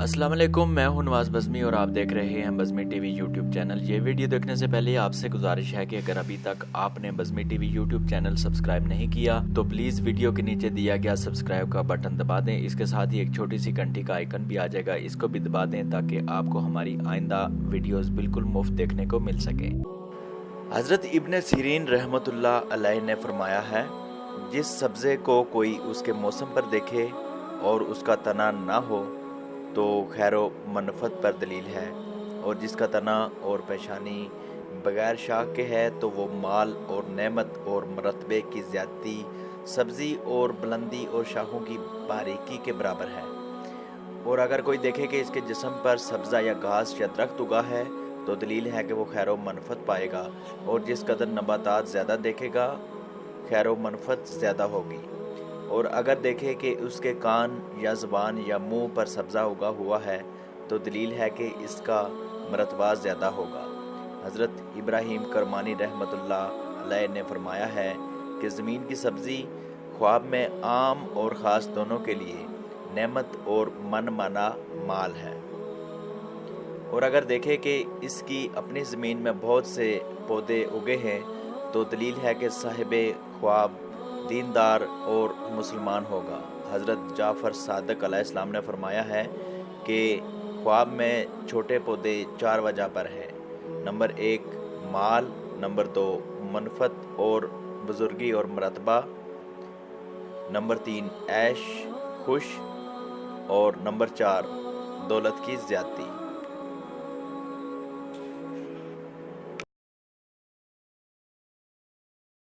अस्सलाम वालेकुम, मैं हूं नवाज बज़मी और आप देख रहे हैं बज़मी टीवी यूट्यूब चैनल। ये वीडियो देखने से पहले आपसे गुजारिश है कि अगर अभी तक आपने Bazmee TV YouTube channel subscribe नहीं किया तो प्लीज़ वीडियो के नीचे दिया गया सब्सक्राइब का बटन दबा दें। इसके साथ ही एक छोटी सी घंटी का आइकन भी आ जाएगा, इसको भी दबा दें ताकि आपको हमारी आइंदा वीडियोस बिल्कुल मुफ्त देखने को मिल सके। हज़रत इब्न सीरीन रहमतुल्लाह अलैह ने फरमाया है, जिस सब्ज़े को कोई उसके मौसम पर देखे और उसका तना ना हो तो खैर मनफत पर दलील है, और जिसका तना और पेशानी बगैर शाख के है तो वो माल और नेमत और मरतबे की ज़्यादती, सब्ज़ी और बुलंदी और शाखों की बारीकी के बराबर है। और अगर कोई देखे कि इसके जिस्म पर सब्ज़ा या घास या दरख्त उगा है तो दलील है कि वो खैर व मनफत पाएगा, और जिस कदर नबातात ज़्यादा देखेगा खैर व मनफत ज़्यादा होगी। और अगर देखे कि उसके कान या ज़ुबान या मुंह पर सब्ज़ा उगा हुआ है तो दलील है कि इसका मरतबा ज़्यादा होगा। हज़रत इब्राहीम करमानी रहमतुल्लाह अलैह ने फरमाया है कि ज़मीन की सब्ज़ी ख्वाब में आम और ख़ास दोनों के लिए नेमत और मनमाना माल है। और अगर देखे कि इसकी अपनी ज़मीन में बहुत से पौधे उगे हैं तो दलील है कि साहिबे ख्वाब दीनदार और मुसलमान होगा। हज़रत जाफ़र सादिक़ अलैहिस्सलाम ने फरमाया है कि ख्वाब में छोटे पौधे 4 वजह पर हैं। नंबर 1 माल, नंबर 2 मनफत और बुज़ुर्गी और मरतबा, नंबर 3 ऐश खुश, और नंबर 4 दौलत की ज़्यादती।